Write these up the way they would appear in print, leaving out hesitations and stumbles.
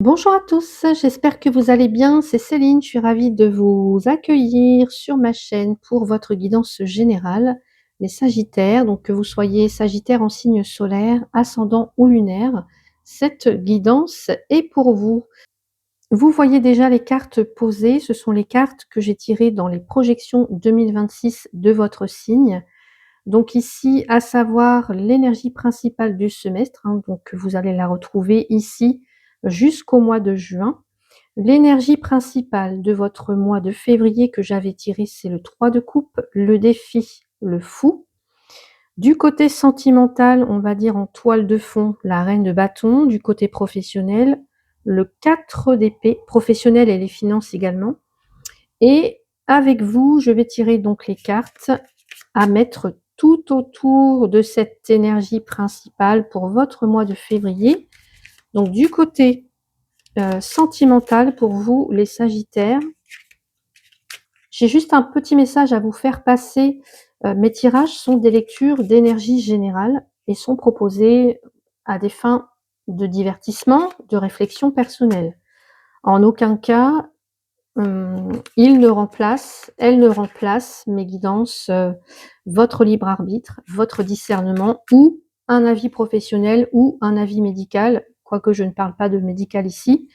Bonjour à tous, j'espère que vous allez bien. C'est Céline, je suis ravie de vous accueillir sur ma chaîne pour votre guidance générale, les Sagittaires. Donc que vous soyez Sagittaire en signe solaire, ascendant ou lunaire, cette guidance est pour vous. Vous voyez déjà les cartes posées, ce sont les cartes que j'ai tirées dans les projections 2026 de votre signe. Donc ici, à savoir l'énergie principale du semestre, hein, donc vous allez la retrouver ici jusqu'au mois de juin. L'énergie principale de votre mois de février que j'avais tiré, c'est le 3 de coupe, le défi, le fou. Du côté sentimental, on va dire en toile de fond, la reine de bâton. Du côté professionnel, le 4 d'épée, professionnel et les finances également. Et avec vous, je vais tirer donc les cartes à mettre tout autour de cette énergie principale pour votre mois de février. Donc du côté sentimental pour vous, les Sagittaires, j'ai juste un petit message à vous faire passer. Mes tirages sont des lectures d'énergie générale et sont proposés à des fins de divertissement, de réflexion personnelle. En aucun cas, il ne remplace, elle ne remplace mes guidances, votre libre arbitre, votre discernement ou un avis professionnel ou un avis médical, quoique je ne parle pas de médical ici,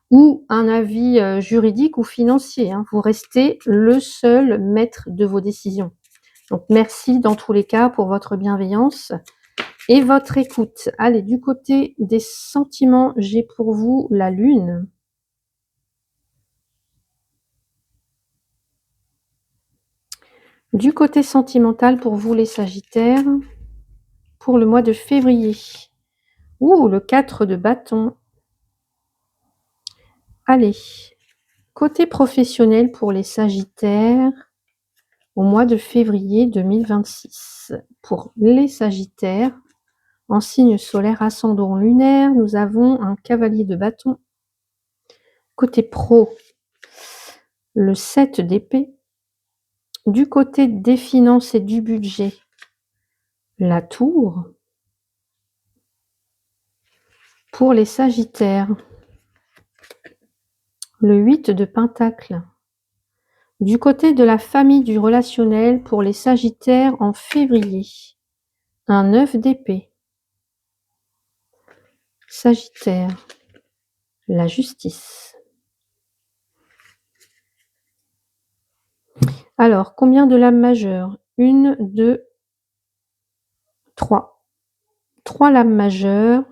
ou un avis juridique ou financier, hein. Vous restez le seul maître de vos décisions. Donc merci dans tous les cas pour votre bienveillance et votre écoute. Allez, du côté des sentiments, j'ai pour vous la lune. Du côté sentimental pour vous les Sagittaires, pour le mois de février. Ouh, le 4 de bâton. Allez, côté professionnel pour les Sagittaires, au mois de février 2026. Pour les Sagittaires, en signe solaire ascendant lunaire, nous avons un cavalier de bâton. Côté pro, le 7 d'épée. Du côté des finances et du budget, la tour. Pour les Sagittaires, le 8 de pentacle. Du côté de la famille du relationnel pour les Sagittaires en février, un 9 d'épée. Sagittaire, la justice. Alors, combien de lames majeures? 1, 2, 3. 3 lames majeures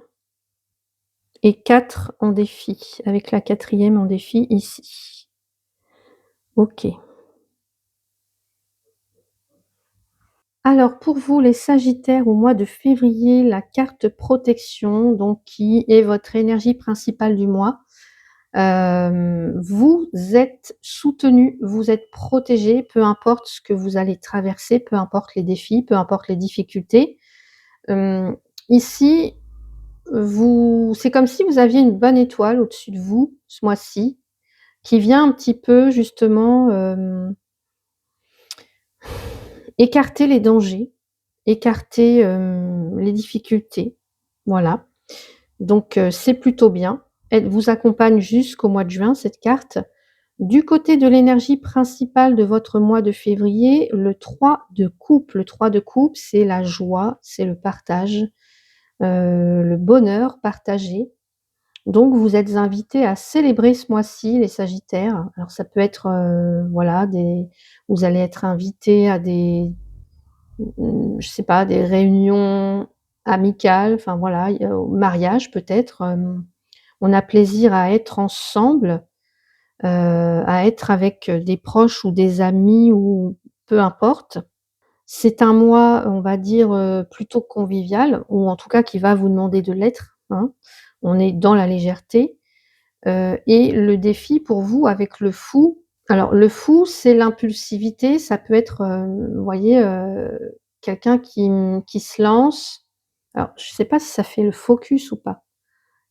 et 4 en défi, avec la 4e en défi ici. Ok. Alors, pour vous, les Sagittaires, au mois de février, la carte protection, donc qui est votre énergie principale du mois. Vous êtes soutenu, vous êtes protégé, peu importe ce que vous allez traverser, peu importe les défis, peu importe les difficultés. Ici, c'est comme si vous aviez une bonne étoile au-dessus de vous, ce mois-ci, qui vient un petit peu justement écarter les dangers, écarter les difficultés. Voilà. Donc c'est plutôt bien. Elle vous accompagne jusqu'au mois de juin, cette carte. Du côté de l'énergie principale de votre mois de février, le 3 de coupe. Le 3 de coupe, c'est la joie, c'est le partage, le bonheur partagé. Donc vous êtes invités à célébrer ce mois-ci, les Sagittaires. Alors ça peut être, voilà, vous allez être invités à des, je sais pas, des réunions amicales, enfin voilà, au mariage peut-être. On a plaisir à être ensemble, à être avec des proches ou des amis ou peu importe. C'est un mois, on va dire, plutôt convivial ou en tout cas qui va vous demander de l'être, hein. On est dans la légèreté, et le défi pour vous avec le fou, alors le fou, c'est l'impulsivité, ça peut être, vous voyez, quelqu'un qui se lance. Alors je ne sais pas si ça fait le focus ou pas.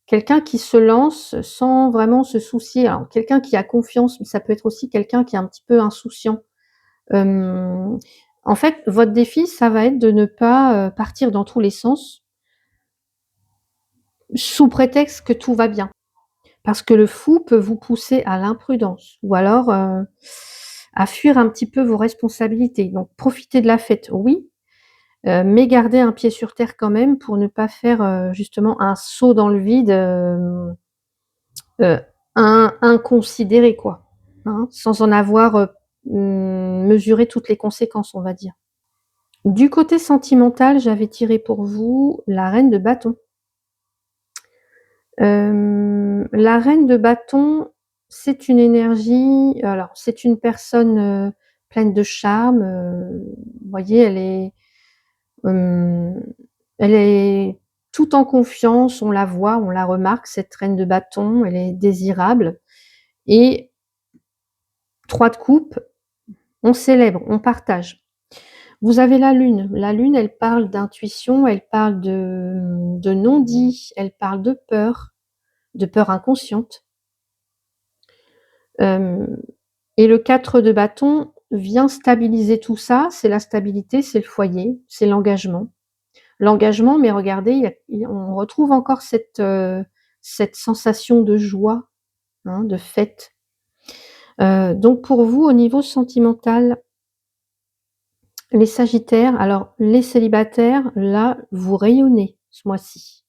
Quelqu'un qui se lance sans vraiment se soucier. Alors quelqu'un qui a confiance, mais ça peut être aussi quelqu'un qui est un petit peu insouciant. Hem, En fait, votre défi, ça va être de ne pas, partir dans tous les sens, sous prétexte que tout va bien. Parce que le fou peut vous pousser à l'imprudence ou alors, à fuir un petit peu vos responsabilités. Donc profiter de la fête, oui, mais garder un pied sur terre quand même pour ne pas faire, justement un saut dans le vide, heu, inconsidéré quoi, hein, sans en avoir, mesuré toutes les conséquences, on va dire. Du côté sentimental, j'avais tiré pour vous la reine de bâton. La reine de bâton, c'est une énergie alors c'est une personne, pleine de charme, vous voyez, hem, elle est toute en confiance, on la voit, on la remarque cette reine de bâton, elle est désirable et 3 de coupe, on célèbre, on partage. Vous avez la lune elle parle d'intuition, elle parle de non-dit, elle parle de peur inconsciente. Hem Et le 4 de bâton vient stabiliser tout ça, c'est la stabilité, c'est le foyer, c'est l'engagement. L'engagement, mais regardez, on retrouve encore cette sensation de joie, hein, de fête. Donc pour vous, au niveau sentimental, les sagittaires, alors les célibataires, là, vous rayonnez ce mois-ci.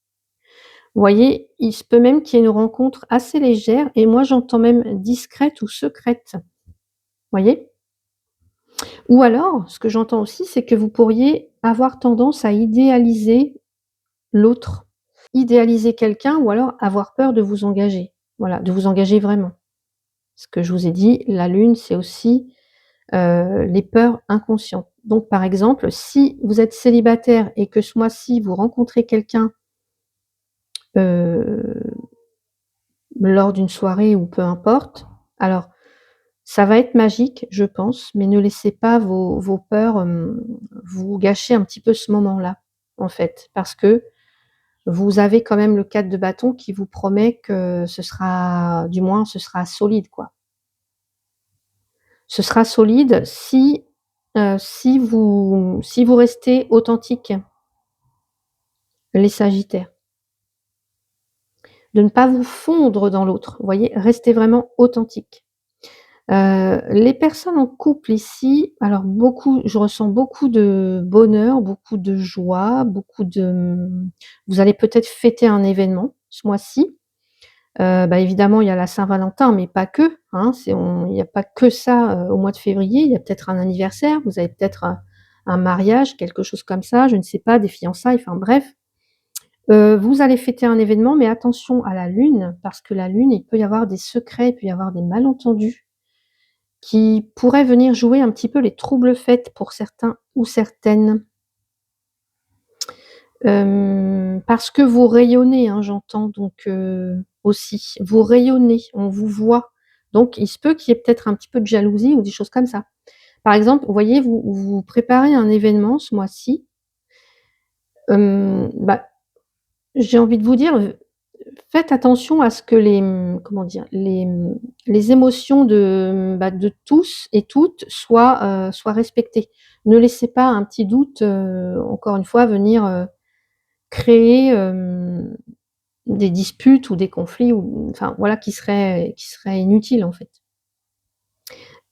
Vous voyez, il se peut même qu'il y ait une rencontre assez légère et moi j'entends même discrète ou secrète. Voyez? Ou alors, ce que j'entends aussi, c'est que vous pourriez avoir tendance à idéaliser l'autre. Idéaliser quelqu'un ou alors avoir peur de vous engager. Voilà, de vous engager vraiment. Ce que je vous ai dit, la lune, c'est aussi, les peurs inconscientes. Donc par exemple, si vous êtes célibataire et que ce mois-ci, vous rencontrez quelqu'un, heu, lors d'une soirée ou peu importe, alors ça va être magique, je pense, mais ne laissez pas vos peurs, vous gâcher un petit peu ce moment-là, en fait. Parce que vous avez quand même le 4 de bâton qui vous promet que ce sera du moins ce sera solide, quoi. Ce sera solide si vous restez authentiques, les sagittaires. De ne pas vous fondre dans l'autre, vous voyez? Restez vraiment authentique. Les personnes en couple ici, alors beaucoup je ressens beaucoup de bonheur, beaucoup de joie, beaucoup de, vous allez peut-être fêter un événement ce mois-ci. Bah, évidemment, il y a la Saint-Valentin, mais pas que, hein, il y a pas que ça, au mois de février. Il y a peut-être un anniversaire, vous avez peut-être un mariage, quelque chose comme ça, je ne sais pas, des fiançailles, enfin bref. Vous allez fêter un événement, mais attention à la lune, parce que la lune, il peut y avoir des secrets, il peut y avoir des malentendus qui pourraient venir jouer un petit peu les troubles fêtes pour certains ou certaines. Parce que vous rayonnez, hein, j'entends donc aussi. Vous rayonnez, on vous voit. Donc il se peut qu'il y ait peut-être un petit peu de jalousie ou des choses comme ça. Par exemple, vous voyez, vous préparez un événement ce mois-ci, bah, j'ai envie de vous dire, faites attention à ce que comment dire? Les émotions bah, de tous et toutes soient respectées. Ne laissez pas un petit doute, encore une fois venir, créer, des disputes ou des conflits ou enfin voilà qui seraient inutiles en fait.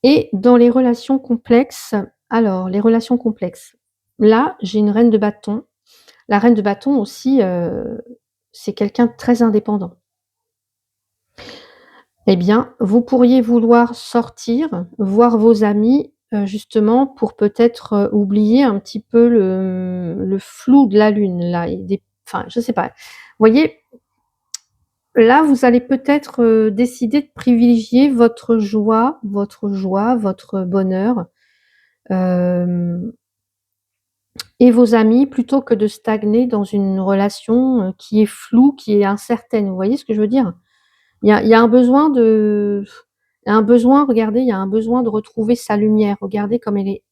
Et dans les relations complexes, alors les relations complexes, là j'ai une reine de bâton. La reine de bâton aussi, c'est quelqu'un de très indépendant. Eh bien, vous pourriez vouloir sortir, voir vos amis, justement pour peut-être, oublier un petit peu le flou de la lune là et des enfin je sais pas. Vous voyez, là, vous allez peut-être, décider de privilégier votre bonheur, hem et vos amis plutôt que de stagner dans une relation, qui est floue, qui est incertaine. Vous voyez ce que je veux dire? Il y a un besoin il y a un besoin, regardez, il y a un besoin de retrouver sa lumière. Regardez comme elle est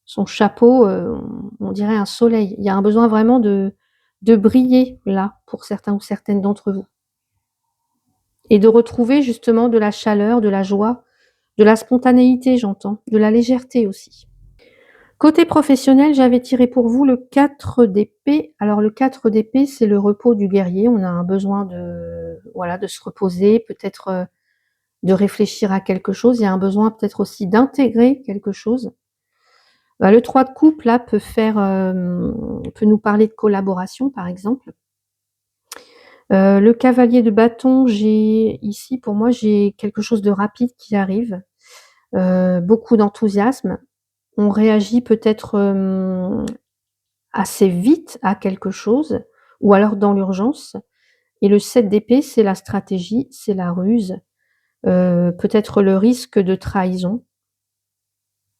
son chapeau, on dirait un soleil. Il y a un besoin vraiment de briller là, pour certains ou certaines d'entre vous. Et de retrouver justement de la chaleur, de la joie, de la spontanéité j'entends, de la légèreté aussi. Côté professionnel, j'avais tiré pour vous le 4 d'épée. Alors le 4 d'épée, c'est le repos du guerrier. On a un besoin de voilà, de se reposer, peut-être, de réfléchir à quelque chose. Il y a un besoin peut-être aussi d'intégrer quelque chose. Le 3 de coupe là peut nous parler de collaboration, par exemple. Le cavalier de bâton, j'ai ici pour moi, j'ai quelque chose de rapide qui arrive, beaucoup d'enthousiasme. On réagit peut-être, assez vite à quelque chose ou alors dans l'urgence et le 7 d'épée, c'est la stratégie, c'est la ruse, peut-être le risque de trahison.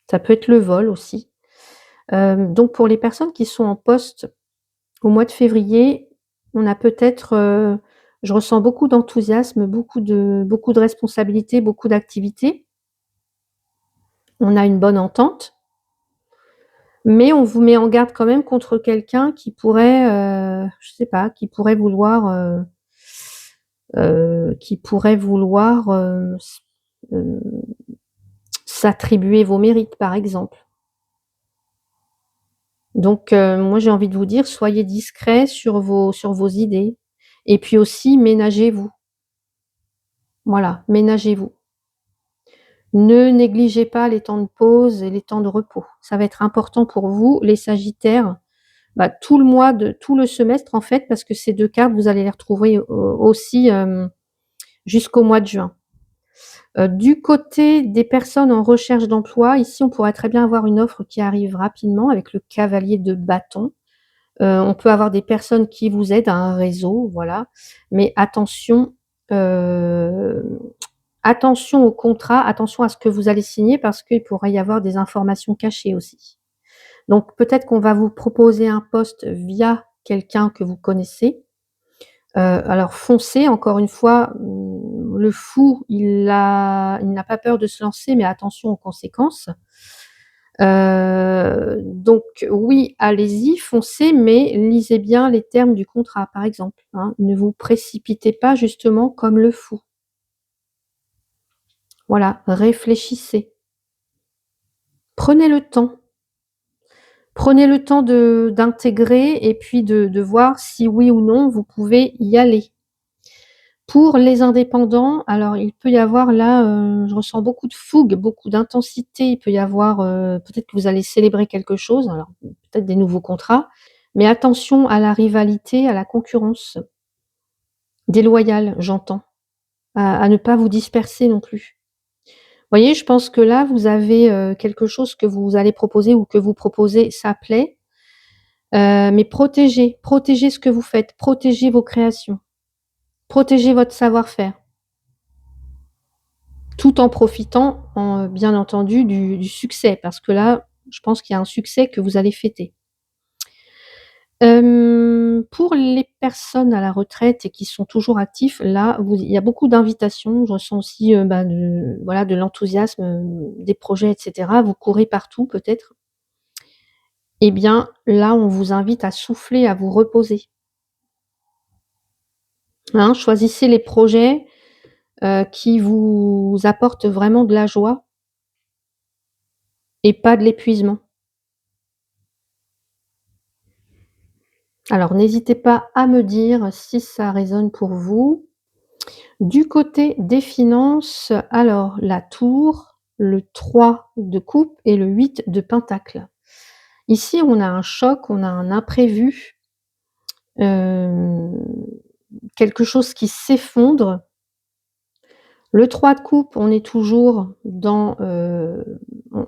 Ça peut être le vol aussi. Donc pour les personnes qui sont en poste au mois de février, on a peut-être, je ressens beaucoup d'enthousiasme, beaucoup de responsabilités, beaucoup d'activités. On a une bonne entente, mais on vous met en garde quand même contre quelqu'un qui pourrait, je sais pas, qui pourrait vouloir, heu, s'attribuer vos mérites, par exemple. Donc moi, j'ai envie de vous dire, soyez discrets sur vos idées et puis aussi ménagez-vous. Voilà, ménagez-vous. Ne négligez pas les temps de pause et les temps de repos. Ça va être important pour vous, les sagittaires, tout le semestre, en fait, parce que ces 2 cartes, vous allez les retrouver aussi, jusqu'au mois de juin. Du côté des personnes en recherche d'emploi, ici, on pourrait très bien avoir une offre qui arrive rapidement avec le cavalier de bâton. On peut avoir des personnes qui vous aident, un réseau, voilà. Mais attention, heu, attention au contrat, attention à ce que vous allez signer parce qu'il pourrait y avoir des informations cachées aussi. Donc peut-être qu'on va vous proposer un poste via quelqu'un que vous connaissez. Alors foncez, encore une fois, le fou, il n'a pas peur de se lancer, mais attention aux conséquences. Donc oui, allez-y, foncez, mais lisez bien les termes du contrat, par exemple, hein. Ne vous précipitez pas justement comme le fou. Voilà, réfléchissez. Prenez le temps. Prenez le temps de d'intégrer et puis de voir si oui ou non vous pouvez y aller. Pour les indépendants, alors il peut y avoir là, je ressens beaucoup de fougue, beaucoup d'intensité. Il peut y avoir, peut-être que vous allez célébrer quelque chose, alors peut-être des nouveaux contrats, mais attention à la rivalité, à la concurrence déloyale, j'entends, à ne pas vous disperser non plus. Vous voyez, je pense que là, vous avez, quelque chose que vous allez proposer ou que vous proposez, ça plaît, mais protégez ce que vous faites, protégez vos créations, protégez votre savoir-faire. Tout en profitant, bien entendu, du succès, parce que là, je pense qu'il y a un succès que vous allez fêter. Pour les personnes à la retraite et qui sont toujours actifs, là, vous il y a beaucoup d'invitations. Je ressens aussi, de l'enthousiasme, des projets et cetera. Vous courez partout peut-être. Eh bien, là, on vous invite à souffler, à vous reposer, hein. Choisissez les projets, qui vous apportent vraiment de la joie et pas de l'épuisement. Alors n'hésitez pas à me dire si ça résonne pour vous. Du côté des finances, alors la tour, le 3 de coupe et le 8 de pentacle. Ici, on a un choc, on a un imprévu, hem, quelque chose qui s'effondre. Le 3 de coupe, on est toujours dans,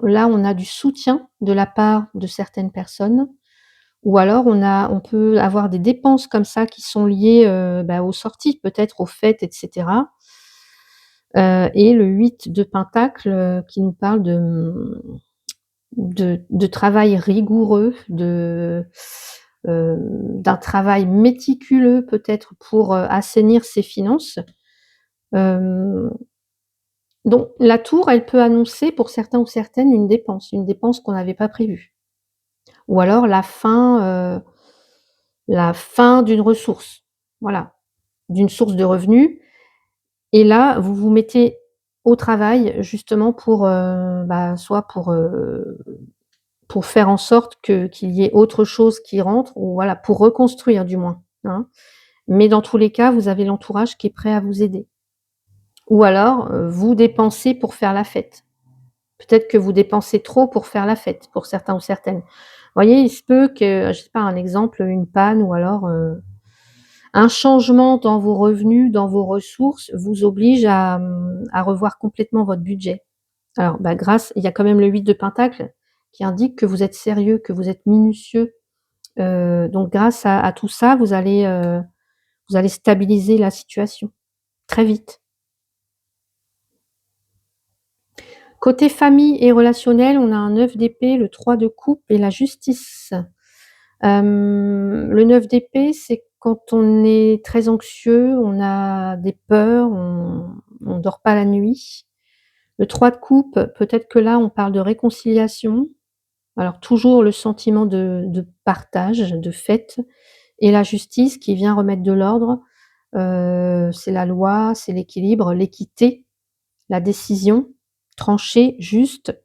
là, on a du soutien de la part de certaines personnes. Ou alors on peut avoir des dépenses comme ça qui sont liées, aux sorties, peut-être aux fêtes et cetera. Et le 8 de pentacle, qui nous parle de travail rigoureux, d'un travail méticuleux peut-être pour, assainir ses finances. Hem, donc la tour, elle peut annoncer pour certains ou certaines une dépense qu'on n'avait pas prévue. Ou alors la fin d'une ressource, voilà, d'une source de revenus et là, vous vous mettez au travail justement pour, soit pour, pour faire en sorte qu'il y ait autre chose qui rentre ou voilà, pour reconstruire du moins, hein. Mais dans tous les cas, vous avez l'entourage qui est prêt à vous aider. Ou alors, vous dépensez pour faire la fête. Peut-être que vous dépensez trop pour faire la fête, pour certains ou certaines. Vous voyez, il se peut que, je sais pas, un exemple, une panne ou alors, un changement dans vos revenus, dans vos ressources vous oblige à revoir complètement votre budget. Alors, bah, grâce il y a quand même le 8 de pentacle qui indique que vous êtes sérieux, que vous êtes minutieux, donc grâce à tout ça, vous allez stabiliser la situation, très vite. Côté famille et relationnel, on a un 9 d'épée, le 3 de coupe et la justice. Le 9 d'épée, c'est quand on est très anxieux, on a des peurs, on dort pas la nuit. Le 3 de coupe, peut-être que là, on parle de réconciliation. Alors toujours le sentiment de partage, de fête et la justice qui vient remettre de l'ordre, c'est la loi, c'est l'équilibre, l'équité, la décision tranchée, juste.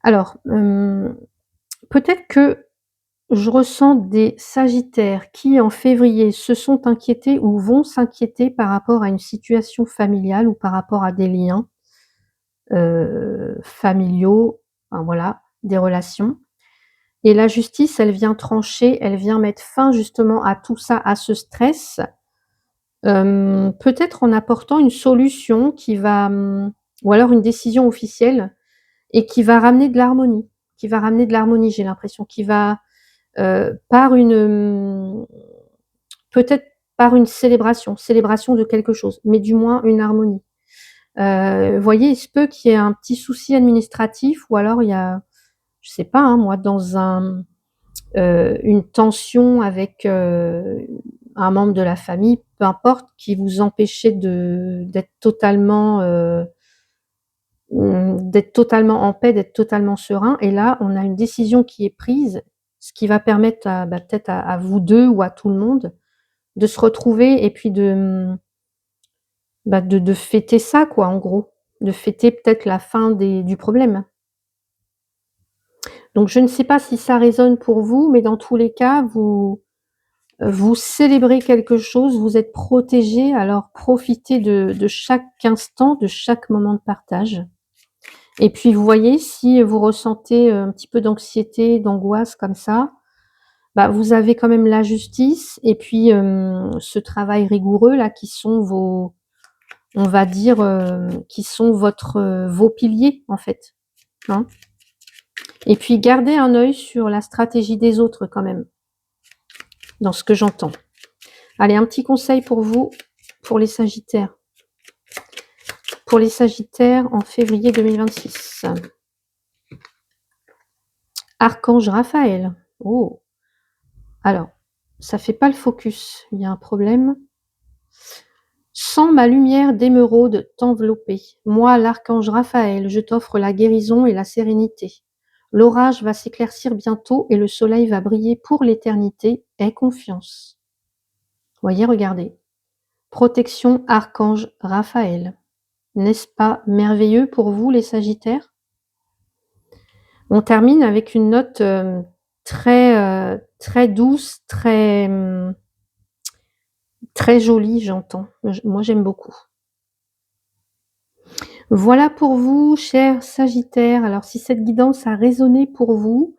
Alors, peut-être que je ressens des sagittaires qui, en février, se sont inquiétés ou vont s'inquiéter par rapport à une situation familiale ou par rapport à des liens, familiaux, enfin voilà, des relations. Et la justice, elle vient trancher, elle vient mettre fin justement à tout ça, à ce stress, peut-être en apportant une solution qui va, ou alors une décision officielle et qui va ramener de l'harmonie, qui va ramener de l'harmonie, j'ai l'impression, qui va, par une, peut-être par une célébration de quelque chose, mais du moins une harmonie. Vous voyez, il se peut qu'il y ait un petit souci administratif ou alors il y a, je sais pas, hein, moi, dans une tension avec, un membre de la famille, peu importe, qui vous empêchait d'être totalement en paix, d'être totalement serein et là, on a une décision qui est prise, ce qui va permettre à, bah, peut-être à vous 2 ou à tout le monde de se retrouver et puis bah, de fêter ça quoi, en gros. De fêter peut-être la fin du problème. Donc je ne sais pas si ça résonne pour vous, mais dans tous les cas, vous célébrez quelque chose, vous êtes protégés, alors profitez de chaque instant, de chaque moment de partage. Et puis vous voyez, si vous ressentez un petit peu d'anxiété, d'angoisse comme ça, bah, vous avez quand même la justice et puis, ce travail rigoureux là qui sont vos, on va dire, qui sont vos piliers en fait, hein. Et puis gardez un œil sur la stratégie des autres quand même, dans ce que j'entends. Allez, un petit conseil pour vous, pour les sagittaires. Pour les sagittaires en février 2026. Archange Raphaël. Oh! Alors, ça fait pas le focus, il y a un problème. Sens ma lumière d'émeraude t'envelopper. Moi, l'archange Raphaël, je t'offre la guérison et la sérénité. L'orage va s'éclaircir bientôt et le soleil va briller pour l'éternité. Aie confiance. Voyez, regardez. Protection archange Raphaël. N'est-ce pas merveilleux pour vous, les sagittaires? On termine avec une note très douce, très jolie, j'entends. Moi, j'aime beaucoup. Voilà pour vous, chers sagittaires. Alors, si cette guidance a résonné pour vous,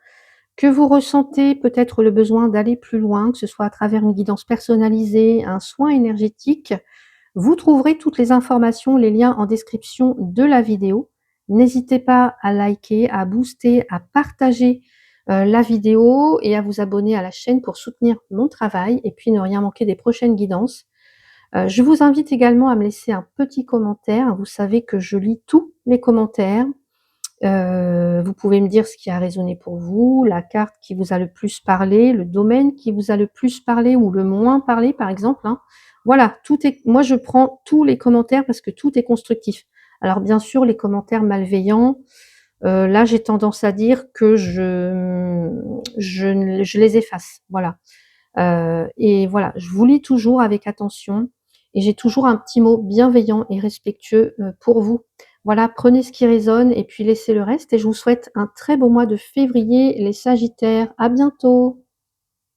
que vous ressentez peut-être le besoin d'aller plus loin, que ce soit à travers une guidance personnalisée, un soin énergétique, vous trouverez toutes les informations, les liens en description de la vidéo. N'hésitez pas à liker, à booster, à partager la vidéo et à vous abonner à la chaîne pour soutenir mon travail et puis ne rien manquer des prochaines guidances. Je vous invite également à me laisser un petit commentaire. Vous savez que je lis tous les commentaires. Vous pouvez me dire ce qui a résonné pour vous, la carte qui vous a le plus parlé, le domaine qui vous a le plus parlé ou le moins parlé, par exemple, hein. Voilà, tout est, moi, je prends tous les commentaires parce que tout est constructif. Alors bien sûr, les commentaires malveillants, là, j'ai tendance à dire que je les efface, voilà. Et voilà, je vous lis toujours avec attention et j'ai toujours un petit mot bienveillant et respectueux, pour vous. Voilà, prenez ce qui résonne et puis laissez le reste et je vous souhaite un très beau mois de février, les sagittaires. À bientôt.